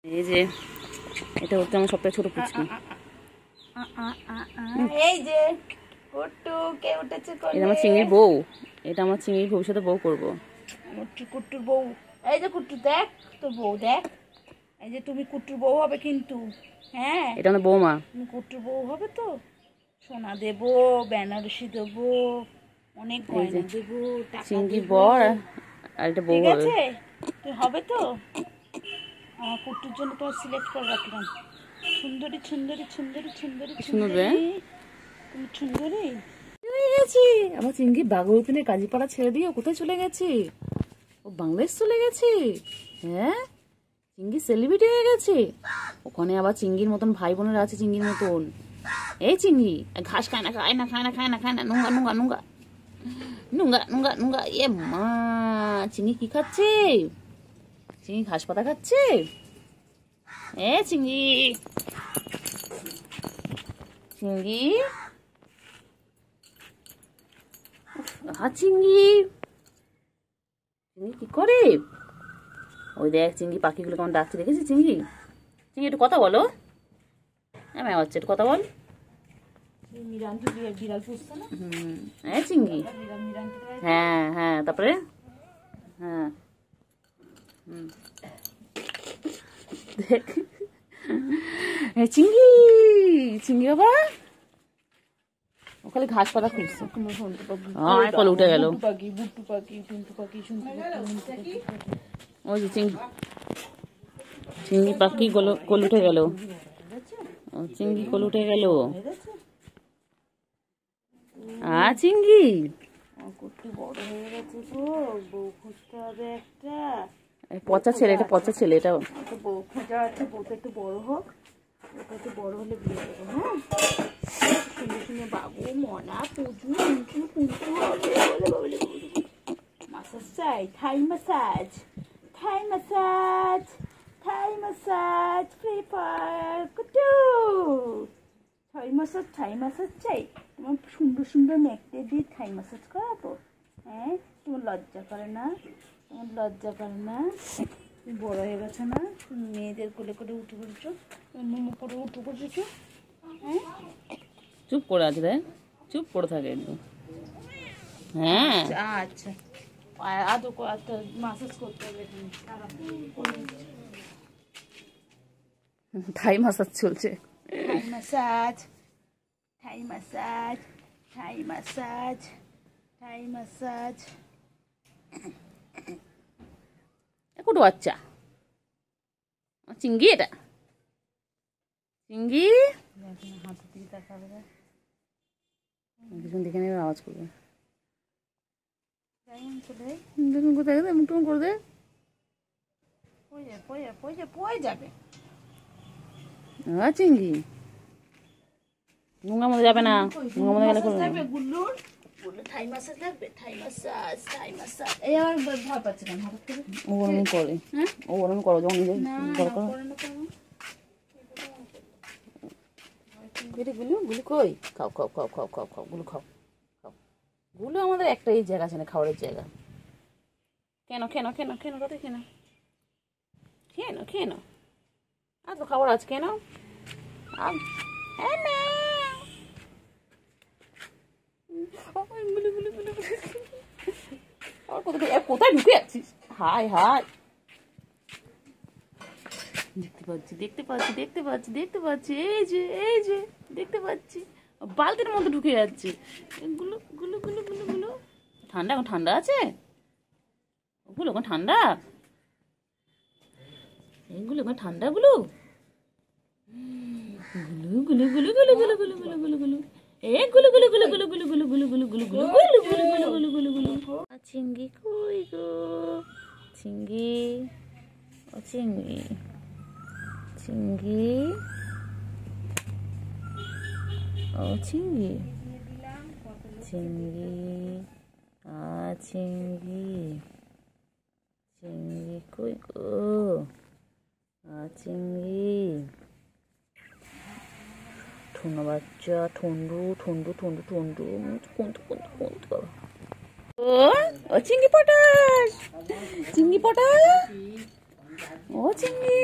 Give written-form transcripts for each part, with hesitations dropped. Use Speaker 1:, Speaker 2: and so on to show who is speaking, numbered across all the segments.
Speaker 1: এই যে এটা হচ্ছে আমার সবথেকে ছোট পুচকি।
Speaker 2: এই যে কুট্টু কে উঠেছে কোলে।
Speaker 1: এটা আমার চিংড়ির বউ, এটা আমার চিংড়ির ভবিষ্যতে বউ করবো।
Speaker 2: কুট্টুর বউ, এই যে কুট্টু দেখ তোর বউ দেখ, এই যে তুমি কুট্টুর বউ হবে কিন্তু। হ্যাঁ
Speaker 1: এটা আমার বৌমা।
Speaker 2: তুমি কুট্টুর বউ হবে তো, সোনা দেবো, বেনারসি দেবো, অনেক গয়না দেবো, টাকা
Speaker 1: চিংড়ির
Speaker 2: দেবো।
Speaker 1: বর আর এটা বউ
Speaker 2: ঠিক
Speaker 1: হবে।
Speaker 2: আছে তুই হবে তো? আমার কুট্টুর জন্য তোমার সিলেক্ট করে রাখলাম। সুন্দরী সুন্দরী সুন্দরী সুন্দরী
Speaker 1: শুনবে
Speaker 2: তুমি সুন্দরী।
Speaker 1: চলে গেছি আমার চিংড়ি বাগরুতিনে কাজীপাড়া ছেড়ে দিয়ে কোথায় চলে গেছি? ও বাংলাদেশ চলে গেছি। হ্যাঁ চিংড়ি সেলিব্রিটি হয়ে গেছে। ওখানে আবার চিংড়ির মতন ভাই বোনেরা আছে চিংড়ির মতন। এই চিংড়ি ঘাস খায় না খায় না খায় না খায় না খায় না, নুঙ্গা নুঙ্গা নুঙ্গা নুঙ্গা নুঙ্গা নুঙ্গা। এ মা চিংড়ি কি খাচ্ছে? চিংড়ি ঘাস পাতা খাচ্ছে। এ চিংড়ি চিংড়ি চিংড়ি চিংড়ি কি করে? ওই দেখ চিংড়ি পাখিগুলো কেমন ডাকছে, দেখেছিস চিংড়ি? চিংড়ি একটু কথা বলো। হ্যাঁ হচ্ছে একটু কথা বল। হ্যাঁ চিংড়ি, হ্যাঁ হ্যাঁ তারপরে হ্যাঁ দেখ চিংড়ি চিংড়ি বাবা ওখানে ঘাস পাতা খুঁজছে। কল উঠে গেল। ওই যে চিংড়ি পাখি কল উঠে গেল। চিংড়ি কল উঠে গেল। চিংড়ি
Speaker 2: বড় হয়ে গেছে তো, বউ খুঁজতে হবে একটা।
Speaker 1: পচা ছেলে, এটা পচা ছেলে, এটা
Speaker 2: বউ খোঁজা আছে, বউটা একটু বড় হোক, ওটা একটু বড় হলে বিয়ে দেবো। হ্যাঁ শুনে শুনে বাবু মনা পুজু পুজু পুজু মাসাজ চাই, থাই মাসাজ, থাই মাসাজ, থাই মাসাজ, ফ্রি ফায়ার কুটু। থাই মাসাজ চাই তোমার সুন্দর সুন্দর মেঘতে দিয়ে থাই মাসাজ করাবো। হ্যাঁ তোমার লজ্জা করে না? তোমার লজ্জা করে না? তুমি বড় হয়ে গেছো না, তুমি মেয়েদের কোলে করে উঠে পড়েছো, মোমো করে উঠে পড়েছো। হ্যাঁ
Speaker 1: চুপ করে আছে রে, চুপ করে থাকে একদম। হ্যাঁ
Speaker 2: আচ্ছা আদৌ মাসাজ করতে হবে।
Speaker 1: থাই মাসাজ চলছে।
Speaker 2: থাই মাসাজ, থাই মাসাজ, থাই মাসাজ, থাই মাসাজ।
Speaker 1: কুটু বাচ্চা চিংড়ি, এটা চিংড়ি
Speaker 2: হাতের দিকে তাকাবে,
Speaker 1: পিছন দিকে নেবে আওয়াজ করবে।
Speaker 2: চলে
Speaker 1: দেখুন কোথায় গেছে, মুখ টুম করে দে।
Speaker 2: পড়ে যাবে।
Speaker 1: চিংড়ি নুঙ্গা মধ্যে যাবে না, নুঙ্গা মধ্যে গেলে করবে।
Speaker 2: গুল্লুর থাই মাসাজ লাগবে, থাই মাসাজ, থাই মাসাজ। এই আমার ভয় পাচ্ছে না, হঠাৎ করে
Speaker 1: ও ওরম করে। হ্যাঁ ও ওরম করো যখন নিজে দরকার। গুলো গুলো কই খাও খাও খাও খাও খাও খাও গুলো খাও খাও। গুলো আমাদের একটাই জায়গা আছে না, খাওয়ারের জায়গা। কেন কেন কেন কেন তাতে কেন কেন কেন আর তো খাবার আছে কেন? কোথায় ঢুকে যাচ্ছিস? হাই হাই দেখতে পাচ্ছি দেখতে পাচ্ছি দেখতে পাচ্ছি দেখতে পাচ্ছি, এই যে এই যে দেখতে পাচ্ছি বালতির মধ্যে ঢুকে যাচ্ছে। গুলো গুলো গুলো গুলো গুলো ঠান্ডা, এখন ঠান্ডা আছে ওগুলো, এখন ঠান্ডা এইগুলো, এখন ঠান্ডা গুলো গুলো গুলো গুলো গুলো গুলো গুলো গুলো গুলো গুলো এ গুলো গুলো গুলো গুলো গুলো গুলো গুলো গুলো গুলো গুলো গুলো গুলো গুলো গুলো গুলো। চিংড়ি কই গো চিংড়ি, ও চিংড়ি চিংড়ি, ও চিংড়ি চিংড়ি চিংড়ি চিংড়ি কই গো চিংড়ি। ঠোনা বাচ্চা ঠন্ডু ঠন্ডু ঠন্ডু ঠন্ডু কোনটু কোনটু কোনটু বাবা। ও চিংড়ি পটাশ, চিংড়ি পটাশ, ও চিংড়ি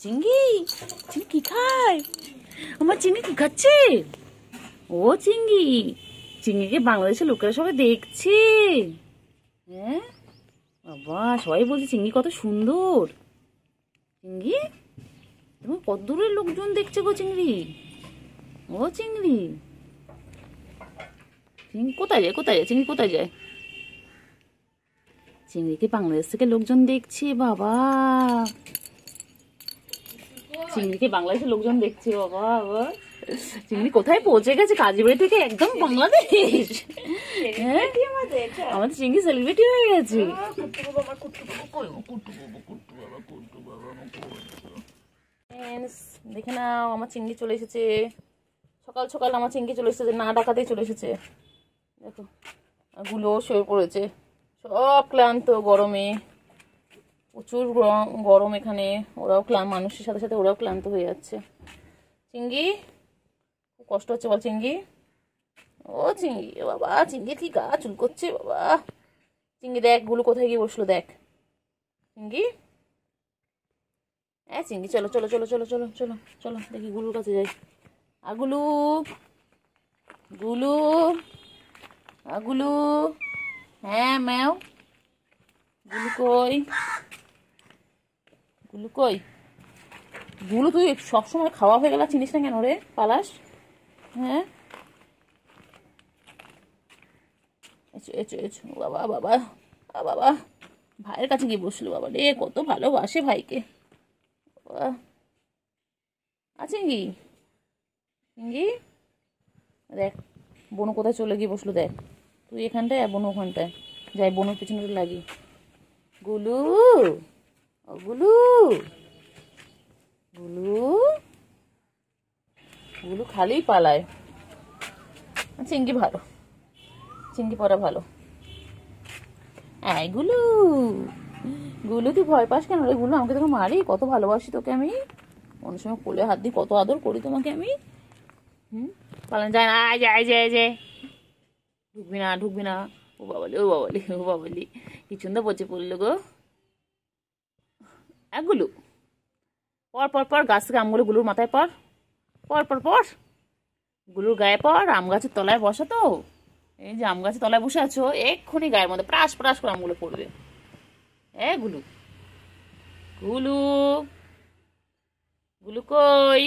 Speaker 1: চিংড়ি, চিংড়ি কি খায়? আমার চিংড়ি কি খাচ্ছে? ও চিংড়ি, চিংড়িকে বাংলাদেশের লোকেরা সবাই দেখছে। হ্যাঁ বাবা, সবাই বলছে চিংড়ি কত সুন্দর। চিংড়ি, তোমার কত দূরের লোকজন দেখছে গো চিংড়ি। ও চিংড়ি, চিংড়ি কোথায় যায়, কোথায় যায় চিংড়ি, কোথায় যায়? চিংড়িকে বাংলাদেশ থেকে লোকজন দেখছে বাবা। চিংড়িকে বাংলাদেশের লোকজন দেখছে বাবা। আবার চিংড়ি কোথায় পৌঁছে গেছে? কাজীবাড়ি থেকে একদম বাংলাদেশ। হ্যাঁ, আমাদের চিংড়ি সেলিব্রিটি হয়ে গেছে। দেখে নাও, আমার চিংড়ি চলে এসেছে। সকাল সকাল আমার চিংড়ি চলে এসেছে, না ডাকাতেই চলে এসেছে। দেখো গুলো শুয়ে পড়েছে, সব ক্লান্ত গরমে, প্রচুর গরম এখানে। ওরাও ক্লান্ত, মানুষের সাথে সাথে ওরাও ক্লান্ত হয়ে যাচ্ছে। চিংড়ি খুব কষ্ট হচ্ছে বল চিংড়ি। ও চিংড়ি বাবা, চিংড়ি কি গা চুল করছে বাবা। চিংড়ি দেখ গুলো কোথায় গিয়ে বসলো, দেখ চিংড়ি। হ্যাঁ চিংড়ি, চলো চলো চলো চলো চলো চলো চলো দেখি গুলুর কাছে যাই। আগুলু, গুলু, আগুলু, হ্যাঁ ম্যাও, গুলু কই, গুলু কই? গুলু তুই সবসময় খাওয়া হয়ে গেল, চিনিস না কেন রে, পালাস? হ্যাঁ এসো এসো এসো বাবা, বাবা বাবা, ভাইয়ের কাছে গিয়ে বসলো বাবা রে, কত ভালোবাসে ভাইকে বাবা। আছে কি চিংড়ি? দেখ বনু কোথায় চলে গিয়ে বসলো, দেখ তুই এখানটায় আর বনু ওখানটায়। যাই বনুর পিছনে লাগি। গুলু, ও গুলু, গুলু, গুলু খালি পালায়। চিংড়ি ভালো, চিংড়ি পড়া ভালো। এই গুলু, গুলু তুই ভয় পাস কেন রে? গুলু আমাকে তোকে মারি, কত ভালোবাসি তোকে আমি। অনেক সময় কোলে হাত দিই, কত আদর করি তোমাকে আমি। পালানো যায় না, আয় যায় যায় যায়, ঢুকবি না ঢুকবি না। ও বাবালি, ও বাবালি, ও বাবালি, কি সুন্দর পচে পড়লো গো। গুলু পর পর পর, গাছ থেকে আমগুলো গুলুর মাথায় পর, পর পর পর, গুলুর গায়ে পর। আম গাছের তলায় বসা তো, এই যে আম গাছের তলায় বসে আছো, এক্ষুনি গায়ের মধ্যে প্রাস প্রাস করে আমগুলো পড়বে। গুলু, গুলু, গুলু কই?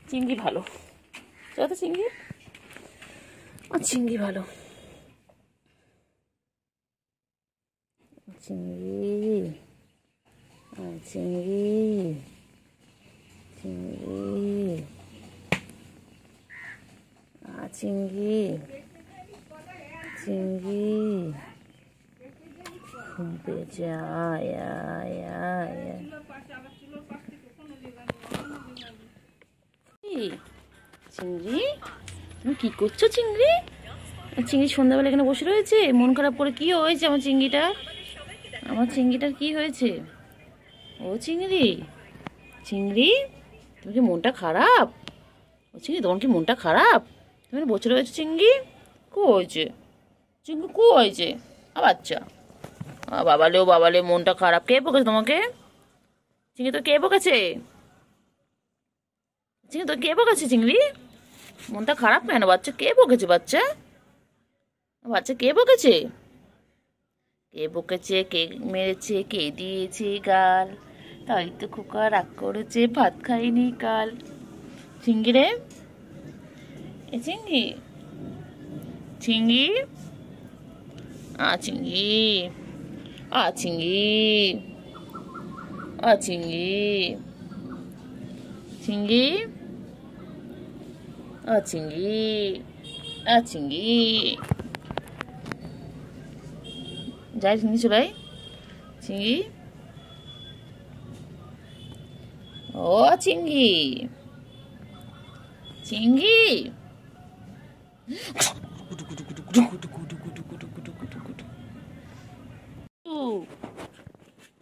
Speaker 1: চিংড়ি ভালো, চলো তো চিংড়ি, চিংড়ি ভালো। চিংড়ি, চিংড়ি, চিংড়ি, চিংড়ি, চিংড়ি, ঘুম পেয়েছে, আয় আয় আয়। চিংড়ি, তুমি কি করছো চিংড়ি? চিংড়ি সন্ধ্যাবেলা এখানে বসে রয়েছে, মন খারাপ করে। কি হয়েছে আমার চিংড়িটা? আমার চিংড়িটার কি হয়েছে? ও চিংড়ি, চিংড়ি তুমি কি মনটা খারাপ? ও চিংড়ি, তোমার কি মনটা খারাপ? তুমি বসে রয়েছো চিংড়ি? কো হয়েছে চিংড়ি, কো হয়েছে? বাচ্চা, বাবালে, ও বাবালে, মনটা খারাপ। কে বকেছে তোমাকে চিংড়ি? তো কে বকেছে চিংড়ি? তো কে বকেছে চিংড়ি? মনটা খারাপ কেন বাচ্চা? কে বকেছে বাচ্চা? বাচ্চা কে বকেছে? কে বকেছে, কে মেরেছে, কে দিয়েছে গাল? তাই তো খোকা রাগ করেছে, ভাত খাইনি কাল। চিংড়ি রে, এ চিংড়ি, চিংড়ি, চিংড়ি, চিংড়ি, চিংড়ি, চিংড়ি, চিংড়ি, চিংড়ি, যাই চিংড়ি চলাই, চিংড়ি, ও চিংড়ি, চিংড়ি,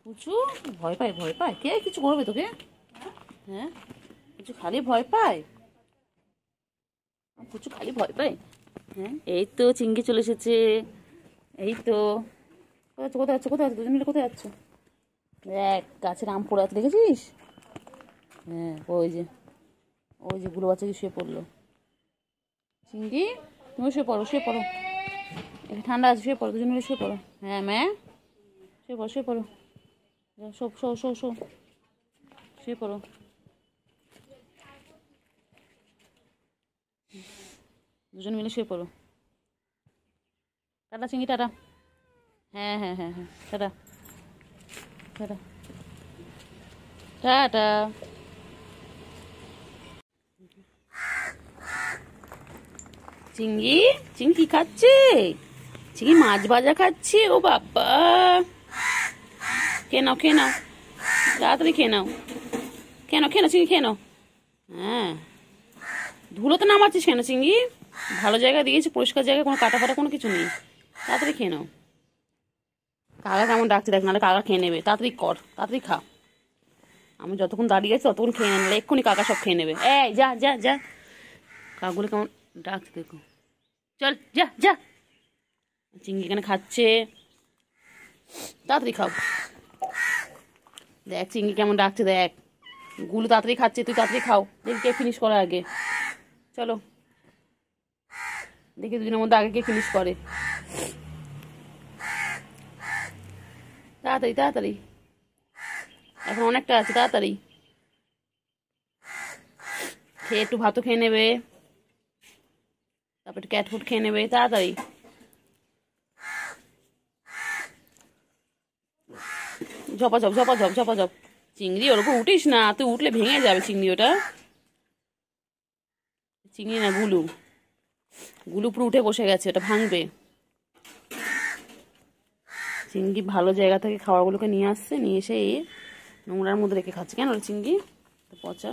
Speaker 1: পুচু ভয় পায়, ভয় পায়। কে কিছু করবে তোকে? হ্যাঁ পুচু খালি ভয় পায়, পুচু খালি ভয় পায়। হ্যাঁ এই তো চিংড়ি চলে এসেছে, এই তো। কোথায় আছো, কোথায় আছো, কোথায় আছো? দুজন মিলে কোথায় যাচ্ছ? দেখ গাছের আম পড়ে আছে, দেখেছিস? হ্যাঁ ওই যে গুলো বাচ্চাকে শুয়ে পড়লো। চিংড়ি তুমি শুয়ে পড়ো, শুয়ে পড়ো, এটা ঠান্ডা আছে, শুয়ে পড়ো, দুজন মিলে শুয়ে পড়ো। হ্যাঁ ম্যা, শুয়ে পড়ো, শুয়ে পড়ো, শো শো শো শো, শুয়ে পড়ো। দুজন মিলে শুয়ে পড়ো। টাটা চিংড়ি, টাটা। হ্যাঁ হ্যাঁ হ্যাঁ হ্যাঁ, টাটা টাটা টাটা। চিংড়ি, চিংড়ি কি খাচ্ছে? চিংড়ি মাছ ভাজা খাচ্ছে। ও বাবা, খেয়ে নাও, খেয়ে নাও, তাড়াতাড়ি খেয়ে নাও, খেয়ে নাও, খেয়ে নাও চিংড়ি, খেয়ে নাও। হ্যাঁ, ধুলো তো নামাচ্ছিস কেন চিংড়ি? ভালো জায়গা দিয়েছি, পরিষ্কার জায়গায়, কোনো কাটা ফাটা কোনো কিছু নেই। তাড়াতাড়ি খেয়ে নাও। কাকা কেমন ডাকছে দেখ, নাহলে কাকা খেয়ে নেবে। তাড়াতাড়ি কর, তাড়াতাড়ি খা। আমি যতক্ষণ দাঁড়িয়ে আছি ততক্ষণ খেয়ে নেবে, এক্ষুনি কাকা সব খেয়ে নেবে। এই যা যা যা, কাকগুলো কেমন ডাকছে দেখো। চল যা যা। চিংড়ি এখানে খাচ্ছে, তাড়াতাড়ি খাও। দেখ চিংড়ি কেমন ডাকছে দেখ। গুলো তাড়াতাড়ি খাচ্ছে, তুই তাড়াতাড়ি খাও, দেখি কে ফিনিশ করার আগে। চলো দেখি দুজনের মধ্যে আগে কে ফিনিশ করে। তাড়াতাড়ি তাড়াতাড়ি, এখন অনেকটা আছে, তাড়াতাড়ি খেয়ে একটু ভাতও খেয়ে নেবে, তারপর একটু ক্যাট ফুড খেয়ে নেবে। তাড়াতাড়ি ঝপাঝপ ঝপাঝপ ঝপাঝপ। চিংড়ি ওরকম উঠিস না, তুই উঠলে ভেঙে যাবে চিংড়ি। ওটা চিংড়ি না, গুলু। গুলু পুরো উঠে বসে গেছে, ওটা ভাঙবে। চিংড়ি ভালো জায়গা থেকে খাবারগুলোকে নিয়ে আসছে, নিয়ে এসে নোংরার মধ্যে রেখে খাচ্ছে। কেন রে চিংড়ি, পচা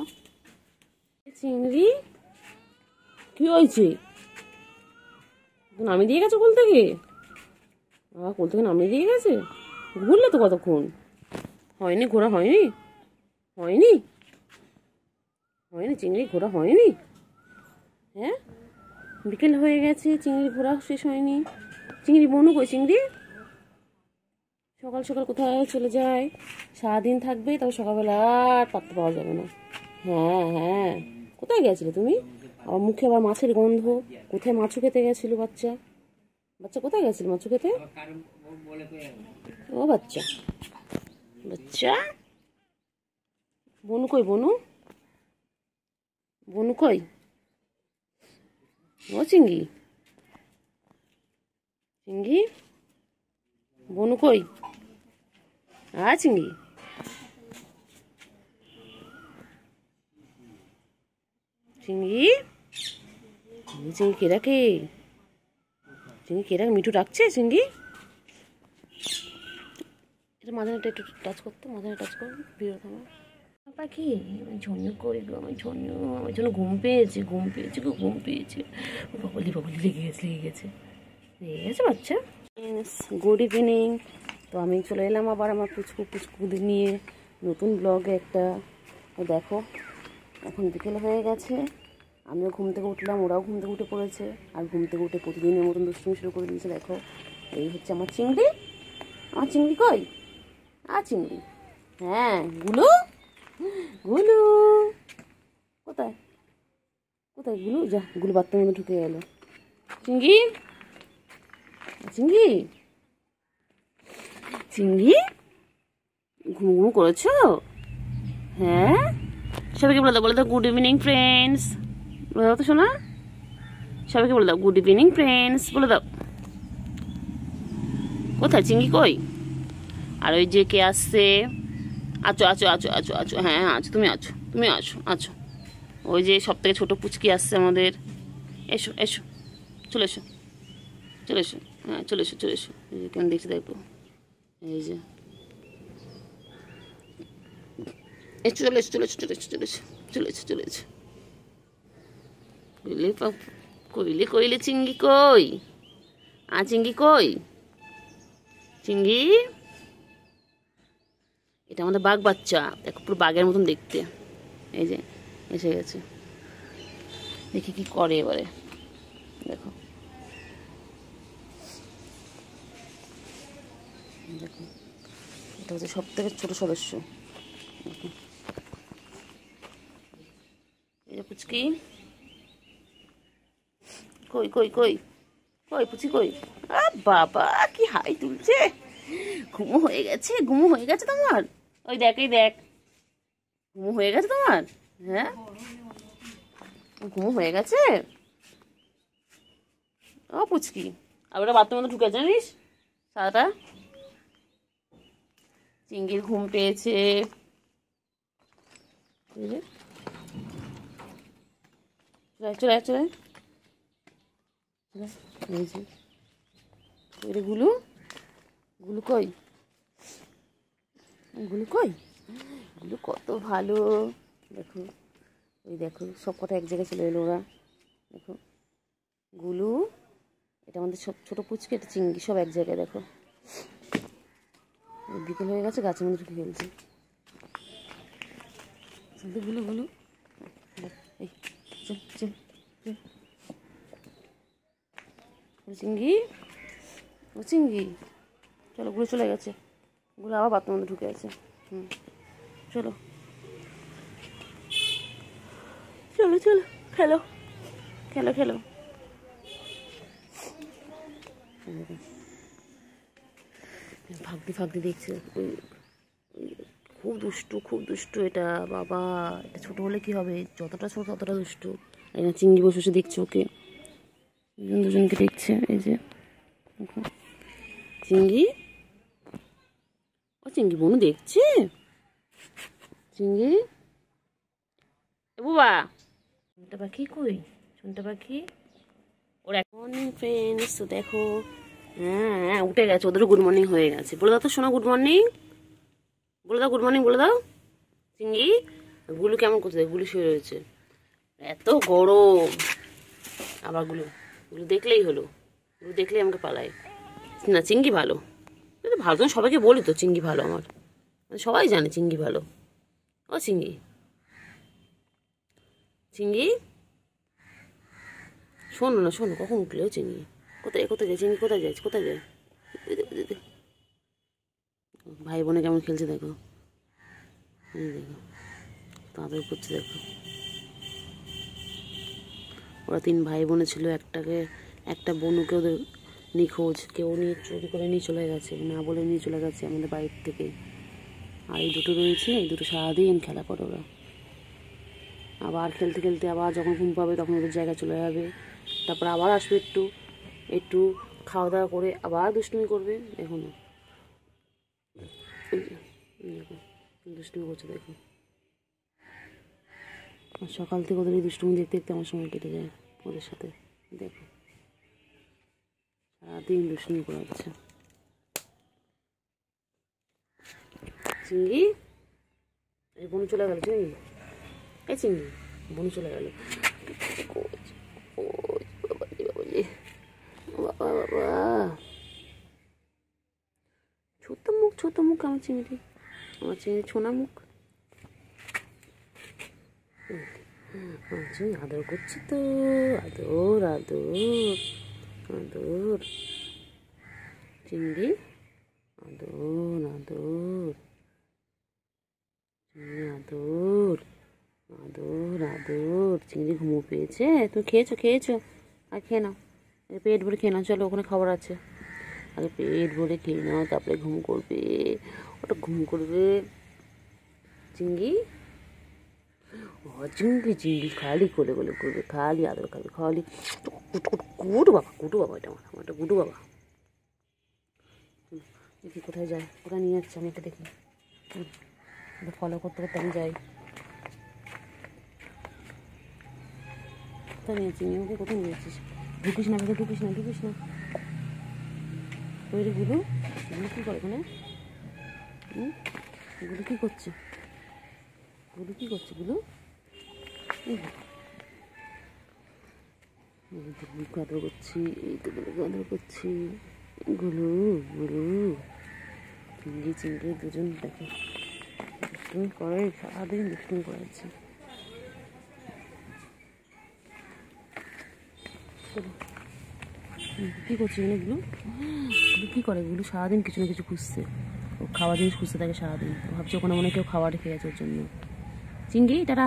Speaker 1: চিংড়ি। কি হয়েছে? নামিয়ে দিয়ে গেছে কোল থেকে? কোল থেকে নামিয়ে দিয়ে গেছে? ঘুরলে তো কতক্ষণ। হয়নি ঘোরা, হয়নি, হয়নি, হয়নি চিংড়ি ঘোরা হয়নি। হ্যাঁ, বিকেল হয়ে গেছে, চিংড়ি ঘোরা শেষ হয়নি। চিংড়ি বনু কই? চিংড়ি সকাল সকাল কোথায় চলে যায়, সারাদিন থাকবে, তবে সকালবেলা আর পাত্তা পাওয়া যাবে না। হ্যাঁ হ্যাঁ, কোথায় গেছিলে তুমি? আবার মুখে আবার মাছের গন্ধ। কোথায় মাছও খেতে গেছিল বাচ্চা? বাচ্চা কোথায় গেছিল মাছও খেতে? ও বাচ্চা, বাচ্চা বনু কই? বনু, বনু কই? ও চিংড়ি, চিংড়ি বনু কই? চিংড়ি, চিংড়ি, চিংড়ি কে ডাকে? চিংড়ি কে ডাকে? মিঠু ডাকছে চিংড়ি। এটা মাঝানেটা একটু টাচ করতো, মাঝানে টাচ করো, বিরত আমার পাখি। আমি ঝন্যু করি গো, আমার ঝন্যু, আমার জন্য ঘুম পেয়েছে, ঘুম পেয়েছে গো, ঘুম পেয়েছে। বাবলি বাবলি লেগে গেছে, লেগে গেছে, লেগে গেছে বাচ্চা। Good evening. তো আমি চলে এলাম আবার আমার পুচকু পুচকুদের নিয়ে নতুন ব্লগে একটা। দেখো এখন বিকেল হয়ে গেছে, আমিও ঘুম থেকে উঠলাম, ওরাও ঘুম থেকে উঠে পড়েছে। আর ঘুম থেকে উঠে প্রতিদিনের মতন দুষ্টুমি শুরু করে দিয়েছে। দেখো এই হচ্ছে আমার চিংড়ি। আমার চিংড়ি কই? চিংড়ি, হ্যাঁ গুলু, গুলু কোথায়? কোথায় গুলু? যা, গুলু বাথরুমের মধ্যে ঢুকে গেল। চিংড়ি, চিংড়ি, চিংড়ি ঘুম ঘুম করেছো? হ্যাঁ, সবাইকে বলে দাও, বলে দাও গুড ইভিনিং ফ্রেন্ডস। বলে দাও তো শোনা, সবাইকে বলে দাও গুড ইভিনিং ফ্রেন্ডস, বলে দাও। কোথায় চিংড়ি কই? আর ওই যে কে আসছে? আছো আছো আছো আছো আছো, হ্যাঁ আছো, তুমি আছো, তুমি আছো আছো। ওই যে সব থেকে ছোটো পুচকি আসছে আমাদের। এসো এসো, চলে এসো, চলে এসো, হ্যাঁ চলে এসো, চলে এসো। এই যে কেমন দেখছি দেখো, এই যে চলে এসো, চলে এসো, চলে এসো, চলে এসো, চলে এসো, চলে এসো। কইলে কইলে কইলে চিংড়ি কই? চিংড়ি কই? চিংড়ি, এটা আমাদের বাঘ বাচ্চা, দেখো পুরো বাঘের মতন দেখতে। এই যে এসে গেছে, দেখি কি করে এবারে। দেখো দেখো, এটা হচ্ছে সব থেকে ছোট সদস্য। পুচকি কই কই কই কই পুচি কই? বাবা কি হাই তুলছে, ঘুমো হয়ে গেছে, ঘুমো হয়ে গেছে তোমার? ওই দেখ এই দেখ, ঘুমো হয়ে গেছে তোমার? হ্যাঁ ঘুমো হয়ে গেছে। ও পুচকি আর ওটা বাথরুমের মধ্যে ঢুকে জানিস সারাটা। চিংড়ির ঘুম পেয়েছে, চলে চলে গুলু গুলু কই, গুলু কই, গুলু কত ভালো। দেখো ওই দেখো সব কটা এক জায়গায় চলে এলো ওরা। দেখো গুলু, এটা আমাদের সব ছোটো পুচকে, এটা চিংড়ি, সব এক জায়গায়। দেখো বিকেল হয়ে গেছে, গাছের মধ্যে ঢুকে খেলছে। গুলু গুলু এই চিংড়ি, ও চিংড়ি চলো, গুলো চলে গেছে, গুলো আবার বাথরুমের মধ্যে ঢুকে আছে। চলো চলো চলো খেলো খেলো খেলো। ফাঁকদি ফাঁকদি দেখছে, খুব দুষ্টু খুব দুষ্টু এটা। বাবা এটা ছোটো হলে কি হবে, যতটা ছোট ততটা দুষ্টু। এই না চিংড়ি বসে বসে দেখছে ওকে, দুজনকে দেখছে। এই যে চিংড়ি, ও চিংড়ি বোনু দেখছে। চিংড়ি এ বাবা, শুনতে পাখি কই, শুনতে পাখি ওর মর্নিং ফ্রেন্ডস। তো দেখো হ্যাঁ উঠে গেছে, ওদেরও গুড মর্নিং হয়ে গেছে। বলে দাও তো শোনা গুড মর্নিং, বলে দাও গুড মর্নিং বলে দাও। চিংড়ি গুলু কেমন করছে, গুলু শুয়ে রয়েছে, এত গরম। আবার গুলু, গুলু দেখলেই হলো, গুলু দেখলেই আমাকে পালায়। না চিংড়ি ভালো, ভালো তো সবাইকে বলি তো চিংড়ি ভালো, আমার সবাই জানে চিংড়ি ভালো। ও চিংড়ি, চিংড়ি শোনো না শোনো, কখন উঠলে? ও চিংড়ি কোথায় কোথায় যায়, চিংড়ি কোথায় যাচ্ছে, কোথায় যায়? ভাই বোনে কেমন খেলছে দেখো, দেখো তাদের করছে দেখো। ওরা 3 ভাই বোনে ছিল, একটা বোনকে ওদের নিখোঁজ, কেউ নিয়ে চুরি করে নিয়ে চলে গেছে, না বলে নিয়ে চলে গেছে আমাদের বাড়ির থেকে। আর এই দুটো রয়েছে, এই দুটো সারাদিন খেলা করে ওরা। আবার খেলতে খেলতে আবার যখন ঘুম পাবে তখন ওদের জায়গায় চলে যাবে, তারপর আবার আসবে, একটু একটু খাওয়া দাওয়া করে আবার দুষ্টুমি করবে। দেখো না দেখো দুষ্টুমি করছে দেখো। আর সকাল থেকে ওদের এই দুষ্টুমি দেখতে দেখতে আমার সময় কেটে যায় ওদের সাথে। দেখো সারাদিন দুষ্টুমি করে যাচ্ছে। চিংড়ি এই বোন চলে গেল, চিংড়ি এই চিংড়ি বোন চলে গেল। বাবা বাবা ছোট মুখ আমার চিংড়ি, আমার চিংড়ি ছোনা মুখ। চিংড়ি আদর করছি তো, আদর আদর আদর, চিংড়ি আদর আদর, চিংড়ি আদর আদর আদর। চিংড়ি ঘুমো পেয়েছে, তুমি খেয়েছো খেয়েছো, আর খেয়ে নাও, পেট ভরে খেয়ে নাও। চলো ওখানে খাবার আছে, আগে পেট ভরে খেয়ে নাও, তারপরে ঘুম করবে, ওটা ঘুম করবে। চিংড়ি চিংড়ি চিংড়ি খালি কোলে কোলে করবে, খালি আদর খাবে, খালি গুডু বাবা, গুডু বাবা, এটা আমার একটা গুডু বাবা। দেখি কোথায় যায়, কোথায় নিয়ে যাচ্ছে আমি এটা দেখি, ফলো করতে করতে আমি যাই। কোথায় নিয়েছি আমাকে, কোথায় নিয়েছিস? ঢুকিস না ভেবে, ঢুকিস না ঢুকিস না। ওই রে গুলু, গুলু কী করে ওখানে? গুলু কী করছে, গুলু কী করছে? গুলু গুলুকে আদর করছি, এই তো গুলুকে আদর করছি। গুলু গুলু চিংড়ি চিংড়ি দুজন দেখে দুষ্টুমি করে, সারাদিন দুষ্টুমি করেছে। কী করছে এখানে গুলু? গুলু কী করে? গুলু সারাদিন কিছু না কিছু খুঁজছে, ও খাওয়া জিনিস খুঁজতে থাকে সারাদিন। ভাবছি ওখানে মনে কেউ খাবার রেখে গেছে ওর জন্য। চিংড়ি টাটা।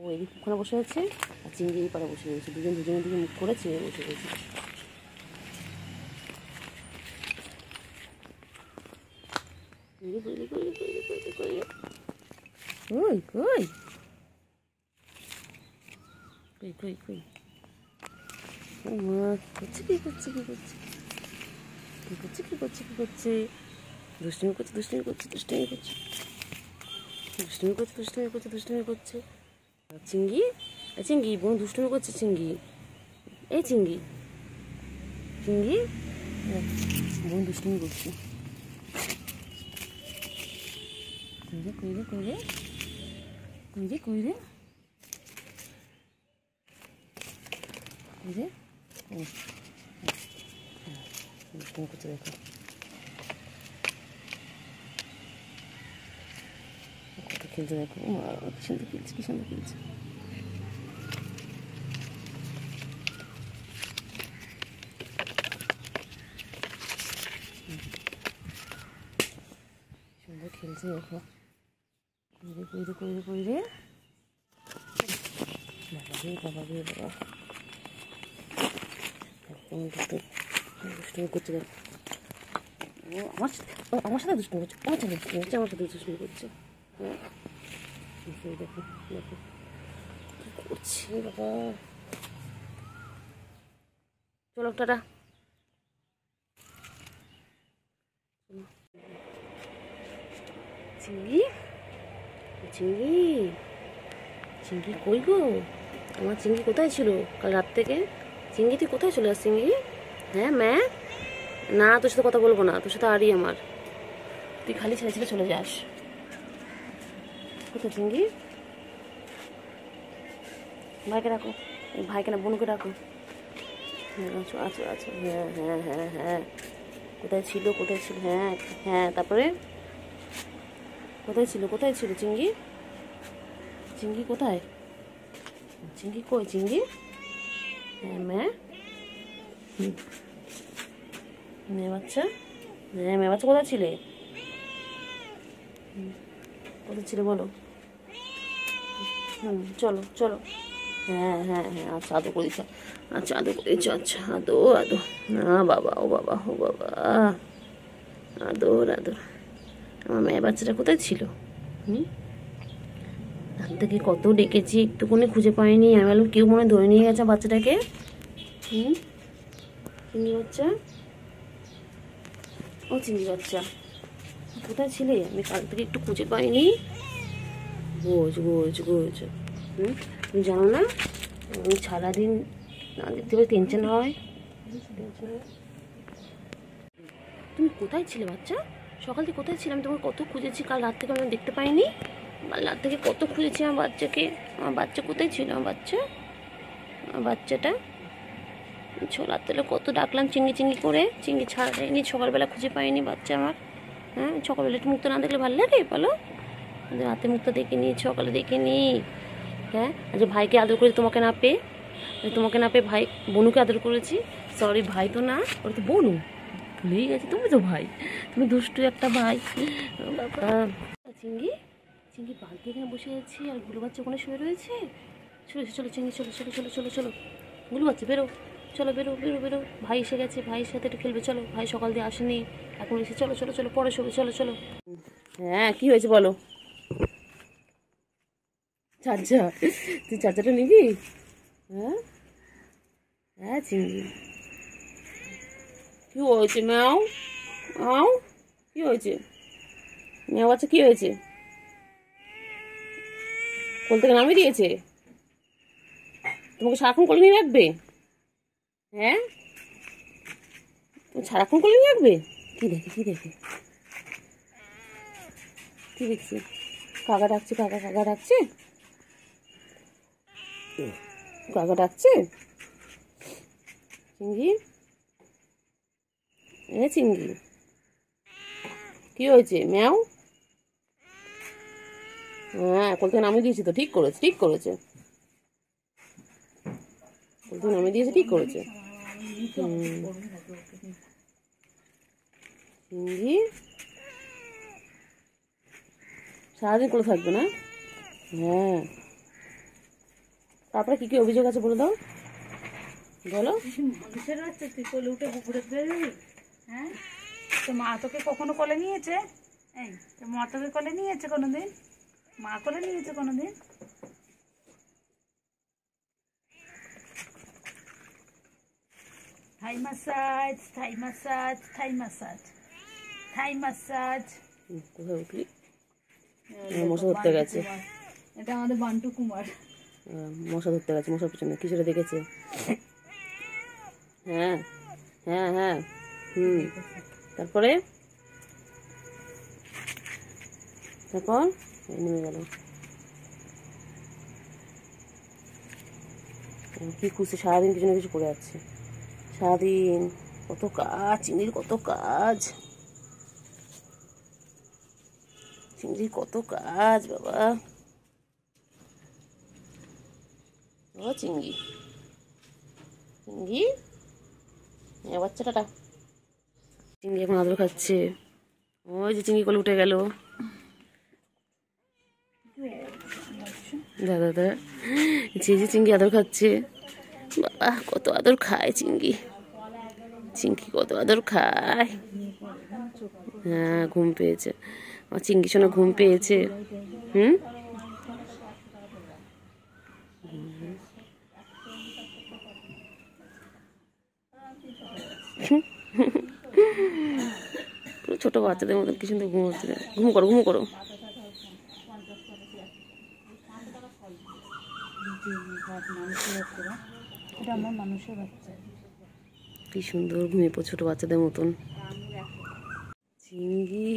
Speaker 1: ও এদিকে ওখানে বসে আছে আর চিংড়ি এই পাড়ে বসে রয়েছে, দুজনের দিকে মুখ করে চেয়ে বসে রয়েছে। কই কই কই কই কই ও মা করছে কি করছে কি করছে কি করছে কি করছে কি করছে দুষ্টুমি করছে দুষ্টুমি করছে দুষ্টুমি করছে দুষ্টুমি করছে দুষ্টুমি করছে দুষ্টুমি করছে। চিংড়ি চিংড়ি বোন দুষ্টুমি করছে চিংড়ি, এই চিংড়ি চিংড়ি বোন দুষ্টুমি করছে। কইরে কইরে কইরে কইরে কইরে কইরে ও দুষ্টুমি করছে দেখো, কত খেলছে দেখো, কি সুন্দর খেলছে কি সুন্দর খেলছে। সুন্দর খেলছে দেখো, কইরে কইরে কইরে কইরে বাবা রে বাবা রে বাবা একদম দুষ্টুমি করছে দেখো। ও আমার সাথে দুষ্টুমি করছে, আমার সাথে দুষ্টুমি করছে, আমার সাথে দুষ্টুমি করছে। দেখো দেখো কি করছে বাবা। চলো টাটা। চিংড়ি চিংড়ি চিংড়ি কই গো, আমার চিংড়ি কোথায় ছিল কাল রাত থেকে? চিংড়ি তুই কোথায় চলে আস চিংড়ি? হ্যাঁ ম্যা না, তোর সাথে কথা বলবো না, তোর সাথে আরই আমার, তুই খালি ছেড়ে ছেড়ে চলে যাস। কোথায় চিংড়ি? ভাইকে ডাকো, ভাইকে না বোনকে ডাকো। হ্যাঁ আচ্ছা আচ্ছা আচ্ছা হ্যাঁ হ্যাঁ হ্যাঁ হ্যাঁ কোথায় ছিল কোথায় ছিল হ্যাঁ হ্যাঁ তারপরে কোথায় ছিল চিংড়ি? চিংড়ি কোথায়? চিংড়ি কই চিংড়ি? হ্যাঁ মেয়ে মেয়ে বাচ্চা, হ্যাঁ মেয়ে বাচ্চা কোথায় ছিলে? কোথায় ছিলে বলো? চলো চলো হ্যাঁ হ্যাঁ হ্যাঁ আচ্ছা আদো করেছ, আচ্ছা আদো করেছ, আচ্ছা আদো আদো না বাবা ও বাবা ও বাবা আদর আদর। আমার মেয়ে বাচ্চাটা কোথায় ছিল? রাত থেকে কত ডেকেছি একটুকুনি খুঁজে পাইনি, আমি বললাম কেউ মনে ধরে নিয়ে গেছে বাচ্চাটাকে। চিংড়ি বাচ্চা ও চিংড়ি বাচ্চা কোথায় ছিলে? আমি কাল থেকে একটু খুঁজে পাইনি। গোজ গোজ গোজ তুমি জানো না আমি সারাদিন না দেখতে পাই টেনশন হয়। তুমি কোথায় ছিলে বাচ্চা? সকাল থেকে কোথায় ছিলাম? তোমাকে কত খুঁজেছি, কাল রাত থেকে আমি দেখতে পাইনি। কাল রাত থেকে কত খুঁজেছি আমার বাচ্চাকে। আমার বাচ্চা কোথায় ছিল? আমার বাচ্চাটা রাত থেকে কত ডাকলাম চিংড়ি চিংড়ি করে, চিংড়ি ছাড়া যায়নি, সকালবেলা খুঁজে পাইনি বাচ্চা আমার। হ্যাঁ সকালবেলা একটু মুক্ত না দেখলে ভালো লাগে বলো? রাতে মুক্ত দেখিনি, সকালে দেখিনি। হ্যাঁ আচ্ছা ভাইকে আদর করে তোমাকে না পেয়ে ভাই বনুকে আদর করেছি। সরি ভাই তো না, ওর তো বনু, ভুলেই গেছি, তুমি তো ভাই, তুমি দুষ্টু একটা ভাই বাবা। চিংড়ি চিংড়ি বালতি এখানে বসে আছি আর গুলো বাচ্চা ওখানে শুয়ে রয়েছে। চলো চলো চিংড়ি চলো চলো চলো চলো চলো গুলো বাচ্চা বেরো, চলো বেরো বেরো বেরো, ভাই এসে গেছে, ভাইয়ের সাথে একটু খেলবে, চলো ভাই সকাল দিয়ে আসেনি এখন এসে, চলো চলো চলো পরে শোবে, চলো চলো। হ্যাঁ কি হয়েছে বলো? চার্জার, তুই চার্জারটা নিবি? হ্যাঁ হ্যাঁ চিংড়ি কি হয়েছে? ম্যাও আও কি হয়েছে? ম্যাও বাচ্চা কি হয়েছে? কোল থেকে নামিয়ে দিয়েছে? তোমাকে সারাক্ষণ কোলে নিয়ে রাখবে? হ্যাঁ তুমি সারাক্ষণ কোলে নিয়ে রাখবে? কি দেখে কি দেখে কি দেখছি? কাকা ডাকছে, কাকা কাকা ডাকছে, কাকা ডাকছে। চিংড়ি চিংড়ি কি হয়েছে? ম্যাও হ্যাঁ কোল থেকে নামিয়ে দিয়েছি তো, ঠিক করেছে ঠিক করেছে, কোল থেকে নামিয়ে দিয়েছে ঠিক করেছে। চিংড়ি সারাদিন কোলে থাকবে না? হ্যাঁ তারপরে কি কি অভিযোগ আছে বলে দাও, বলো।
Speaker 2: মানুষের হচ্ছে তুই কোলে উঠে ঘুরে ফিরে, হ্যাঁ? তো মা তোকে কখনো কোলে নিয়েছে? এই তো মা তোকে কোলে নিয়েছে কোনোদিন? মা কোলে নিয়েছে কোনোদিন? থাই মাসাজ, থাই মাসাজ, থাই মাসাজ, থাই মাসাজ।
Speaker 1: কোথায় উঠলি? মশা ধরতে গেছে।
Speaker 2: এটা আমাদের বান্টু কুমার।
Speaker 1: মশা ধরতে গেছে, মশার পিছনে কিছু দেখেছে। হ্যাঁ হ্যাঁ হ্যাঁ, তারপরে তারপর নেমে গেল। কি খুশি, সারাদিন কিছু না কিছু করে যাচ্ছে। সারাদিন কত কাজ, চিংড়ির কত কাজ, চিংড়ির কত কাজ বাবা। ও চিংড়ি, চিংড়ি বাচ্চাটা, চিংড়ি এখন আদর খাচ্ছে। ওই যে চিংড়ি কোলে উঠে গেল। দাদা দাদা, যে চিংড়ি আদর খাচ্ছে। বাবা কত আদর খায় চিংড়ি, চিংড়ি কত আদর খায়। হ্যাঁ ঘুম পেয়েছে আমার চিংড়ি, শোনা ঘুম পেয়েছে। পুরো ছোট বাচ্চাদের মতন কি সুন্দর ঘুম হচ্ছে। ঘুম করো, ঘুম করো।
Speaker 2: এটা আমার মানুষের বাচ্চা।
Speaker 1: কি সুন্দর ঘুমিয়ে পড়ে ছোট বাচ্চাদের মতন। চিংড়ি,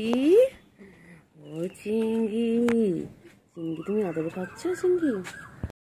Speaker 1: ও চিংড়ি, চিংড়ি তুমি আদর খাচ্ছ চিংড়ি?